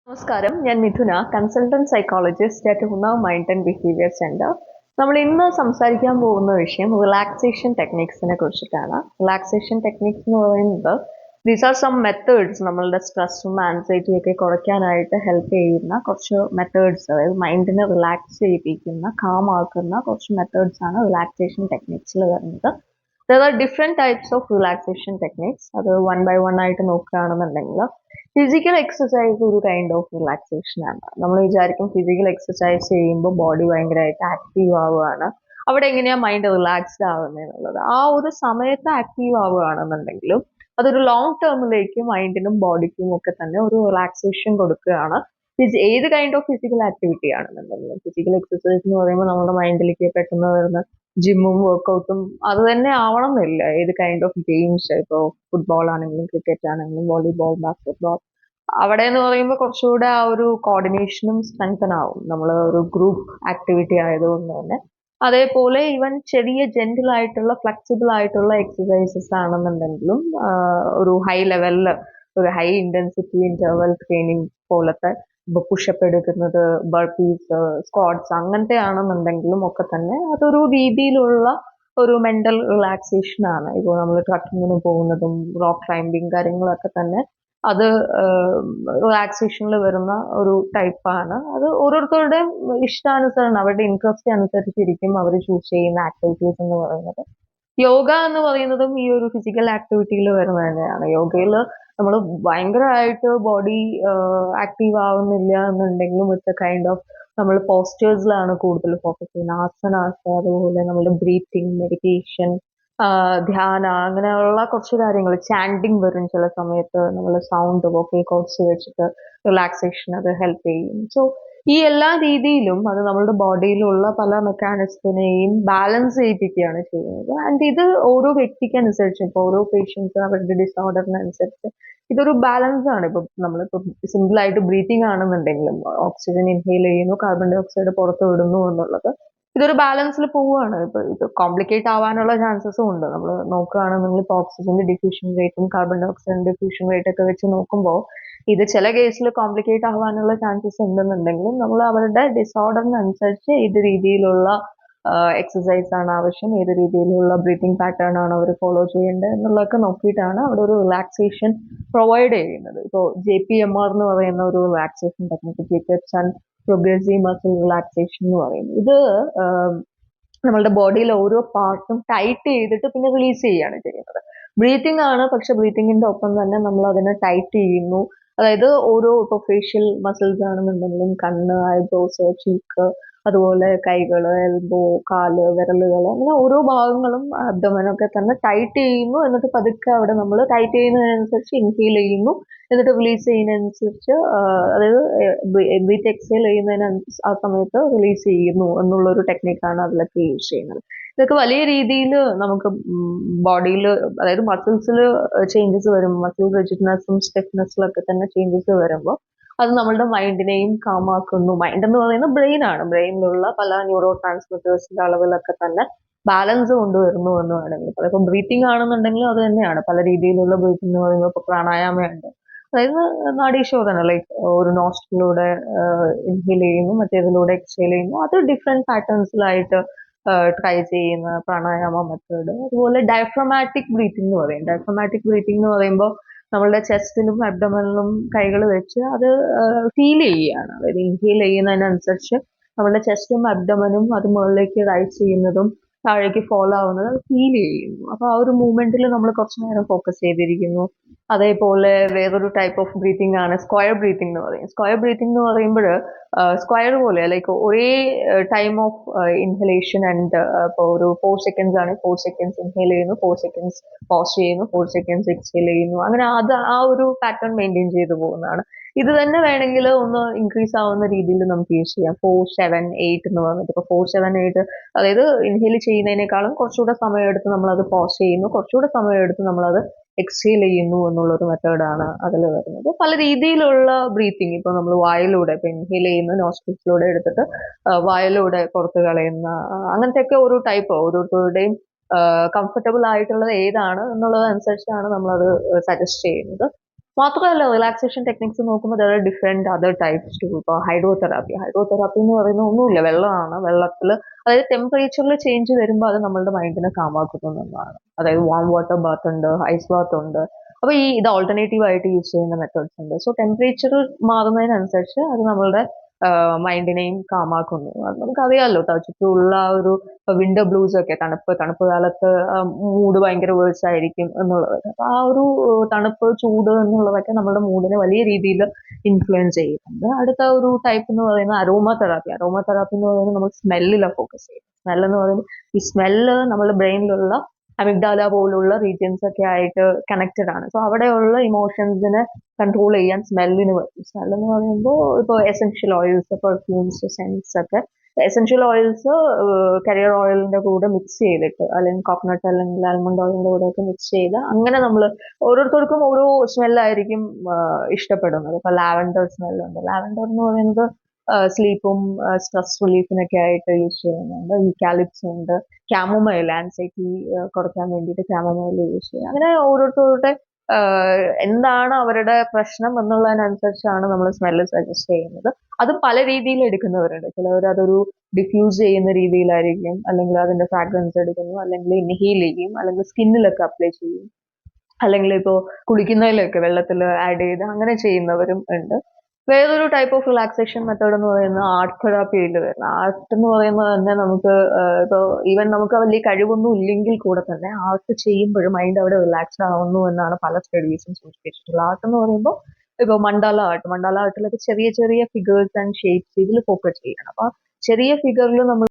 നമസ്കാരം, ഞാൻ Mithuna, consultant psychologist at Unnav mind and behaviour centre. നമ്മൾ ഇന്ന് സംസാരിക്കാൻ പോകുന്ന വിഷയം റിലാക്സേഷൻ ടെക്നിക്സിനെ കുറിച്ചിട്ടാണ്. റിലാക്സേഷൻ ടെക്നിക്സ് എന്ന് പറയുന്നത് ദീസ് ആർ സം മെത്തേഡ്സ് നമ്മളുടെ സ്ട്രെസ്സും ആൻസൈറ്റിയും ഒക്കെ കുറയ്ക്കാനായിട്ട് ഹെൽപ്പ് ചെയ്യുന്ന കുറച്ച് മെത്തേഡ്സ്, അതായത് മൈൻഡിനെ റിലാക്സ് ചെയ്യിപ്പിക്കുന്ന, കാം ആക്കുന്ന കുറച്ച് മെത്തേഡ്സ് ആണ് റിലാക്സേഷൻ ടെക്നിക്സിൽ വരുന്നത്. There are different types of relaxation techniques. അത് വൺ ബൈ വൺ ആയിട്ട് നോക്കുകയാണെന്നുണ്ടെങ്കിൽ ഫിസിക്കൽ എക്സസൈസ് ഒരു കൈൻഡ് ഓഫ് റിലാക്സേഷൻ ആണ്. നമ്മൾ വിചാരിക്കും ഫിസിക്കൽ എക്സസൈസ് ചെയ്യുമ്പോൾ ബോഡി ഭയങ്കരമായിട്ട് ആക്റ്റീവ് ആവുകയാണ്, അവിടെ എങ്ങനെയാ മൈൻഡ് റിലാക്സ്ഡ് ആവുന്നത് എന്നുള്ളത്. ആ ഒരു സമയത്ത് ആക്റ്റീവ് ആവുകയാണെന്നുണ്ടെങ്കിലും അതൊരു ലോങ് ടേമിലേക്ക് മൈൻഡിനും ബോഡിക്കും ഒക്കെ തന്നെ ഒരു റിലാക്സേഷൻ കൊടുക്കുകയാണ്. ഏത് കൈൻഡ് ഓഫ് ഫിസിക്കൽ ആക്ടിവിറ്റി ആണെന്നുണ്ടെങ്കിലും. ഫിസിക്കൽ എക്സസൈസ് എന്ന് പറയുമ്പോൾ നമ്മുടെ മൈൻഡിലേക്ക് പെട്ടെന്ന് വരുന്ന ജിമ്മും വർക്കൗട്ടും അത് തന്നെ ആവണം എന്നില്ല. ഏത് കൈൻഡ് ഓഫ് ഗെയിംസ്, ഇപ്പോൾ ഫുട്ബോൾ ആണെങ്കിലും ക്രിക്കറ്റ് ആണെങ്കിലും വോളിബോൾ, ബാസ്കറ്റ്ബോൾ, അവിടെ എന്ന് പറയുമ്പോൾ കുറച്ചുകൂടെ ആ ഒരു കോർഡിനേഷനും സ്ട്രെങ്തൻ ആവും, നമ്മൾ ഒരു ഗ്രൂപ്പ് ആക്ടിവിറ്റി ആയതുകൊണ്ട് തന്നെ. അതേപോലെ ഈവൻ ചെറിയ ജെന്റിൽ ആയിട്ടുള്ള ഫ്ലെക്സിബിൾ ആയിട്ടുള്ള എക്സസൈസസ് ആണെന്നുണ്ടെങ്കിലും ഒരു ഹൈ ലെവലിൽ ഒരു ഹൈ ഇന്റൻസിറ്റി ഇന്റർവൽ ട്രെയിനിങ് പോലത്തെ പുഷപ്പ് എടുക്കുന്നത്, ബർപ്പീസ്, സ്ക്വാഡ്സ് അങ്ങനത്തെ ആണെന്നുണ്ടെങ്കിലും ഒക്കെ തന്നെ അതൊരു രീതിയിലുള്ള ഒരു മെന്റൽ റിലാക്സേഷൻ ആണ്. ഇപ്പോൾ നമ്മൾ ട്രക്കിങ്ങിന് പോകുന്നതും റോക്ക് ക്ലൈംബിങ് കാര്യങ്ങളൊക്കെ തന്നെ അത് റിലാക്സേഷനിൽ വരുന്ന ഒരു ടൈപ്പാണ്. അത് ഓരോരുത്തരുടെയും ഇഷ്ടാനുസരണം അവരുടെ ഇൻട്രസ്റ്റ് അനുസരിച്ചിരിക്കും അവർ ചൂസ് ചെയ്യുന്ന ആക്ടിവിറ്റീസ് എന്ന് പറയുന്നത്. യോഗ എന്ന് പറയുന്നതും ഈ ഒരു ഫിസിക്കൽ ആക്ടിവിറ്റിയിൽ വരുന്നത് തന്നെയാണ്. യോഗയിൽ നമ്മൾ ഭയങ്കരമായിട്ട് ബോഡി ആക്റ്റീവ് ആവുന്നില്ല എന്നുണ്ടെങ്കിലും ഇറ്റ്സ് എ കൈൻഡ് ഓഫ് നമ്മൾ പോസ്റ്റേഴ്സിലാണ് കൂടുതൽ ഫോക്കസ് ചെയ്യുന്നത്. ആസനാസ്, അതുപോലെ നമ്മുടെ ബ്രീത്തിങ്, മെഡിറ്റേഷൻ, ധ്യാന, അങ്ങനെയുള്ള കുറച്ച് കാര്യങ്ങൾ. ചാൻഡിങ് വരും ചില സമയത്ത്, നമ്മൾ സൗണ്ട് വോക്കൽ കോഡ്സ് വെച്ചിട്ട് റിലാക്സേഷൻ അത് ഹെൽപ്പ് ചെയ്യും. സോ ഈ എല്ലാ രീതിയിലും അത് നമ്മളുടെ ബോഡിയിലുള്ള പല മെക്കാനിസത്തിനെയും ബാലൻസ് ചെയ്യിപ്പിക്കുകയാണ് ചെയ്യുന്നത്. ആൻഡ് ഇത് ഓരോ വ്യക്തിക്കനുസരിച്ച്, ഇപ്പോൾ ഓരോ പേഷ്യൻസ് അവരുടെ ഡിസോർഡറിനനുസരിച്ച് ഇതൊരു ബാലൻസ് ആണ്. ഇപ്പൊ നമ്മളിപ്പോ സിമ്പിൾ ആയിട്ട് ബ്രീത്തിങ് ആണെന്നുണ്ടെങ്കിലും ഓക്സിജൻ ഇൻഹെയിൽ ചെയ്യുന്നു, കാർബൺ ഡൈ ഓക്സൈഡ് പുറത്ത് വിടുന്നു എന്നുള്ളത് ഇതൊരു ബാലൻസിൽ പോവുകയാണ്. ഇപ്പൊ ഇത് കോംപ്ലിക്കേറ്റ് ആവാനുള്ള ചാൻസസും ഉണ്ട്. നമ്മൾ നോക്കുകയാണെന്നുണ്ടെങ്കിൽ ഇപ്പോൾ ഓക്സിജന്റെ ഡിഫ്യൂഷൻ റേറ്റും കാർബൺ ഡൈ ഓക്സൈഡിന്റെ ഡിഫ്യൂഷൻ റേറ്റ് ഒക്കെ വെച്ച് നോക്കുമ്പോൾ ഇത് ചില കേസിൽ കോംപ്ലിക്കേറ്റ് ആവാനുള്ള ചാൻസസ് ഉണ്ടെന്നുണ്ടെങ്കിലും നമ്മൾ അവരുടെ ഡിസോർഡറിനനുസരിച്ച് ഏത് രീതിയിലുള്ള എക്സസൈസ് ആണ് ആവശ്യം, ഏത് രീതിയിലുള്ള ബ്രീത്തിങ് പാറ്റേൺ ആണ് അവർ ഫോളോ ചെയ്യേണ്ടത് എന്നുള്ളതൊക്കെ നോക്കിയിട്ടാണ് അവിടെ ഒരു റിലാക്സേഷൻ പ്രൊവൈഡ് ചെയ്യുന്നത്. ഇപ്പോൾ JPMR എന്ന് പറയുന്ന ഒരു relaxation technique, Jacobs and progressive muscle relaxation എന്ന് പറയുന്നത്, ഇത് നമ്മളുടെ ബോഡിയിലെ ഓരോ പാർട്ടും ടൈറ്റ് ചെയ്തിട്ട് പിന്നെ റിലീസ് ചെയ്യുകയാണ് ചെയ്യുന്നത്. ബ്രീത്തിങ് ആണ്, പക്ഷെ ബ്രീത്തിങ്ങിന്റെ ഒപ്പം തന്നെ നമ്മൾ അതിനെ ടൈറ്റ് ചെയ്യുന്നു. അതായത് ഓരോ ഇപ്പോൾ ഫേഷ്യൽ മസിൽസ് ആണെന്നുണ്ടെങ്കിലും കണ്ണ്, ഐബ്രോസ്, ചീക്ക്, അതുപോലെ കൈകള്, എൽബോ, കാല്, വിരലുകൾ, അങ്ങനെ ഓരോ ഭാഗങ്ങളും അബ്ഡോമനൊക്കെ തന്നെ ടൈറ്റ് ചെയ്യുന്നു. എന്നിട്ട് പതുക്കെ അവിടെ നമ്മൾ ടൈറ്റ് ചെയ്യുന്നതിനനുസരിച്ച് ഇൻഹെയിൽ ചെയ്യുന്നു, എന്നിട്ട് റിലീസ് ചെയ്യുന്നതിനനുസരിച്ച് അതായത് ബ്രീത്ത് എക്സേൽ ചെയ്യുന്നതിന് ആ സമയത്ത് റിലീസ് ചെയ്യുന്നു എന്നുള്ളൊരു ടെക്നിക്കാണ് അതിലൊക്കെ യൂസ് ചെയ്യുന്നത്. ഇതൊക്കെ വലിയ രീതിയിൽ നമുക്ക് ബോഡിയിൽ, അതായത് മസിൽസിൽ ചേഞ്ചസ് വരും, മസിൽ റിജിഡ്നെസ്സും സ്റ്റിഫ്നെസ്സിലൊക്കെ തന്നെ ചേഞ്ചസ് വരുമ്പോൾ അത് നമ്മളുടെ മൈൻഡിനെയും കാമാക്കുന്നു. മൈൻഡ് എന്ന് പറയുന്നത് ബ്രെയിൻ ആണ്. ബ്രെയിനിലുള്ള പല ന്യൂറോ ട്രാൻസ്മിറ്റേഴ്സിന്റെ അളവിലൊക്കെ തന്നെ ബാലൻസ് കൊണ്ടുവരുന്നു എന്ന് വേണമെങ്കിൽ പറയാം. ഇപ്പൊ ബ്രീത്തിങ് ആണെന്നുണ്ടെങ്കിലും അത് തന്നെയാണ്. പല രീതിയിലുള്ള ബ്രീത്തിങ് എന്ന് പറയുമ്പോൾ ഇപ്പൊ പ്രാണായാമമുണ്ട്, അതായത് നാഡീശോധന, ലൈക്ക് ഒരു നോസ്ട്രിലൂടെ ഇൻഹെയിൽ ചെയ്യുന്നു, മറ്റേതിലൂടെ എക്സേൽ ചെയ്യുന്നു. അത് ഡിഫറെന്റ് പാറ്റേൺസിലായിട്ട് ട്രൈ ചെയ്യുന്ന പ്രാണായാമ മെത്തേഡ്. അതുപോലെ ഡയഫ്രമാറ്റിക് ബ്രീത്തിങ് എന്ന് പറയും. ഡയഫ്രമാറ്റിക് ബ്രീത്തിങ് എന്ന് പറയുമ്പോൾ നമ്മളുടെ ചെസ്റ്റിലും അബ്ഡമനിലും കൈകൾ വെച്ച് അത് ഫീൽ ചെയ്യുകയാണ്. അതായത് ഇൻഹെയിൽ ചെയ്യുന്നതിനനുസരിച്ച് നമ്മുടെ ചെസ്റ്റും അബ്ഡമനും അത് മുകളിലേക്ക് റൈസ് ചെയ്യുന്നതും താഴേക്ക് ഫോളോ ആവുന്നത് അത് ഫീൽ ചെയ്യുന്നു. അപ്പൊ ആ ഒരു മൂവ്മെന്റിൽ നമ്മൾ കുറച്ചു നേരം ഫോക്കസ് ചെയ്തിരിക്കുന്നു. അതേപോലെ വേറൊരു ടൈപ്പ് ഓഫ് ബ്രീത്തിങ് ആണ് സ്ക്വയർ ബ്രീത്തിങ് എന്ന് പറയും. സ്ക്വയർ ബ്രീത്തിങ് എന്ന് പറയുമ്പോൾ സ്ക്വയർ പോലെ, ലൈക്ക് ഒരേ ടൈം ഓഫ് ഇൻഹലേഷൻ ആൻഡ് ഇപ്പോൾ ഒരു 4 സെക്കൻഡ്സ് ആണ്, 4 സെക്കൻഡ്സ് ഇൻഹെയിൽ ചെയ്യുന്നു, 4 സെക്കൻഡ്സ് പോസ് ചെയ്യുന്നു, 4 സെക്കൻഡ്സ് എക്സേൽ ചെയ്യുന്നു. അങ്ങനെ അത് ആ ഒരു പാറ്റേൺ മെയിൻറ്റെയിൻ ചെയ്തു പോകുന്നതാണ്. ഇത് തന്നെ വേണമെങ്കിൽ ഒന്ന് ഇൻക്രീസ് ആവുന്ന രീതിയിൽ നമുക്ക് യൂസ് ചെയ്യാം. 4-7-8 എന്ന് പറഞ്ഞിട്ട്, ഇപ്പോൾ 4-7-8, അതായത് ഇൻഹെയിൽ ചെയ്യുന്നതിനേക്കാളും കുറച്ചുകൂടെ സമയമെടുത്ത് നമ്മളത് പോസ് ചെയ്യുന്നു, കുറച്ചുകൂടെ സമയമെടുത്ത് നമ്മളത് എക്സേൽ ചെയ്യുന്നു എന്നുള്ളൊരു മെത്തേഡാണ് അതിൽ വരുന്നത്. പല രീതിയിലുള്ള ബ്രീത്തിങ്, ഇപ്പോൾ നമ്മൾ വായിലൂടെ ഇപ്പൊ ഇൻഹെയിൽ ചെയ്യുന്ന നോസ്ട്രിൽസിലൂടെ എടുത്തിട്ട് വായിലൂടെ പുറത്ത് കളയുന്ന, അങ്ങനത്തെയൊക്കെ ഒരു ടൈപ്പ് ഓരോരുത്തരുടെയും കംഫർട്ടബിൾ ആയിട്ടുള്ളത് ഏതാണ് എന്നുള്ളത് അനുസരിച്ചാണ് നമ്മളത് സജസ്റ്റ് ചെയ്യുന്നത്. മാത്രമല്ല റിലാക്സേഷൻ ടെക്നിക്സ് നോക്കുമ്പോൾ there are different other types too. ഇപ്പോൾ ഹൈഡ്രോതെറാപ്പി എന്ന് പറയുന്നത് ഒന്നുമില്ല, വെള്ളമാണ്. വെള്ളത്തിൽ അതായത് ടെമ്പറേച്ചറിൽ ചേഞ്ച് വരുമ്പോൾ അത് നമ്മളുടെ മൈൻഡിനെ കാമാക്കുന്നു എന്നുള്ളതാണ്. അതായത് വാം വാട്ടർ ബാത്ത് ഉണ്ട്, ഐസ് ബാത്ത് ഉണ്ട്. അപ്പോൾ ഇത് ഓൾട്ടർനേറ്റീവ് ആയിട്ട് യൂസ് ചെയ്യുന്ന മെത്തേഡ്സ് ഉണ്ട്. സോ ടെമ്പറേച്ചർ മാറുന്നതിനനുസരിച്ച് അത് നമ്മളുടെ മൈൻഡിനെയും കാമാക്കുന്നു. അത് നമുക്കറിയാമല്ലോ, ചുറ്റുമുള്ള ആ ഒരു വിന്റർ ബ്ലൂസ് ഒക്കെ, തണുപ്പ് കാലത്ത് മൂഡ് ഭയങ്കര വേഴ്സ് ആയിരിക്കും എന്നുള്ളത്. അപ്പൊ ആ ഒരു തണുപ്പ് ചൂട് എന്നുള്ളതൊക്കെ നമ്മുടെ മൂഡിനെ വലിയ രീതിയിൽ ഇൻഫ്ലുവൻസ് ചെയ്യുന്നുണ്ട്. അടുത്ത ഒരു ടൈപ്പ് എന്ന് പറയുന്നത് അരോമ തെറാപ്പി എന്ന് പറയുന്നത് നമ്മൾ സ്മെല്ലിലാണ് ഫോക്കസ് ചെയ്യുന്നത്. സ്മെൽ എന്ന് പറയുമ്പോൾ ഈ സ്മെല്ല് നമ്മുടെ ബ്രെയിനിലുള്ള അമിഗ്ഡാല പോലുള്ള റീജിയൻസ് ഒക്കെ ആയിട്ട് കണക്റ്റഡ് ആണ്. സോ അവിടെയുള്ള ഇമോഷൻസിനെ കൺട്രോൾ ചെയ്യാൻ സ്മെല്ലിന് പറ്റും. സ്മെൽ എന്ന് പറയുമ്പോൾ ഇപ്പോൾ എസെൻഷ്യൽ ഓയിൽസ്, പെർഫ്യൂംസ്, സെൻസ് ഒക്കെ എസെൻഷ്യൽ ഓയിൽസ് കരിയർ ഓയിലിന്റെ കൂടെ മിക്സ് ചെയ്തിട്ട്, അല്ലെങ്കിൽ കോക്കനട്ട് അല്ലെങ്കിൽ ആൽമണ്ട് ഓയിലിന്റെ കൂടെ ഒക്കെ മിക്സ് ചെയ്ത് അങ്ങനെ നമ്മൾ ഓരോരുത്തർക്കും ഓരോ സ്മെല്ലായിരിക്കും ഇഷ്ടപ്പെടുന്നത്. ഇപ്പൊ ലാവൻഡർ സ്മെല്ലുണ്ട്. ലാവൻഡർ എന്ന് പറയുന്നത് സ്ലീപ്പും സ്ട്രെസ് റിലീഫിനൊക്കെ ആയിട്ട് യൂസ് ചെയ്യുന്നുണ്ട്. യൂക്കാലിപ്സ് ഉണ്ട്, ക്യാമോമൈൽ ആൻസൈറ്റി കുറയ്ക്കാൻ വേണ്ടിയിട്ട് ക്യാമോമൈൽ യൂസ് ചെയ്യുക. അങ്ങനെ ഓരോരുത്തരുടെ എന്താണ് അവരുടെ പ്രശ്നം എന്നുള്ളതിനനുസരിച്ചാണ് നമ്മൾ സ്മെല്ല് സജസ്റ്റ് ചെയ്യുന്നത്. അത് പല രീതിയിൽ എടുക്കുന്നവരുണ്ട്. ചിലവർ അതൊരു ഡിഫ്യൂസ് ചെയ്യുന്ന രീതിയിലായിരിക്കും, അല്ലെങ്കിൽ അതിന്റെ ഫ്രാഗ്രൻസ് എടുക്കുന്നു, അല്ലെങ്കിൽ ഇൻഹീൽ ചെയ്യും, അല്ലെങ്കിൽ സ്കിന്നിലൊക്കെ അപ്ലൈ ചെയ്യും, അല്ലെങ്കിൽ ഇപ്പോൾ കുളിക്കുന്നതിലൊക്കെ വെള്ളത്തിൽ ആഡ് ചെയ്ത് അങ്ങനെ ചെയ്യുന്നവരും ഉണ്ട്. വേറൊരു ടൈപ്പ് ഓഫ് റിലാക്സേഷൻ മെത്തേഡ് എന്ന് പറയുന്നത് ആർട്ട് തെറാപ്പിയിൽ വരുന്നത്. ആർട്ട് എന്ന് പറയുന്നത് തന്നെ നമുക്ക് ഇപ്പോൾ ഈവൻ നമുക്ക് വലിയ കഴിവൊന്നും ഇല്ലെങ്കിൽ കൂടെ തന്നെ ആർട്ട് ചെയ്യുമ്പോഴും മൈൻഡ് അവിടെ റിലാക്സ്ഡ് ആവുന്നു എന്നാണ് പല സ്റ്റഡീസും സൂചിപ്പിച്ചിട്ടുള്ളത്. ആർട്ട് എന്ന് പറയുമ്പോൾ ഇപ്പോൾ മണ്ടാല ആർട്ടിലൊക്കെ ചെറിയ ചെറിയ ഫിഗേഴ്സ് ആൻഡ് ഷേപ്സ് ഇതിൽ ഫോക്കസ് ചെയ്യണം. അപ്പൊ ചെറിയ ഫിഗറിൽ നമ്മൾ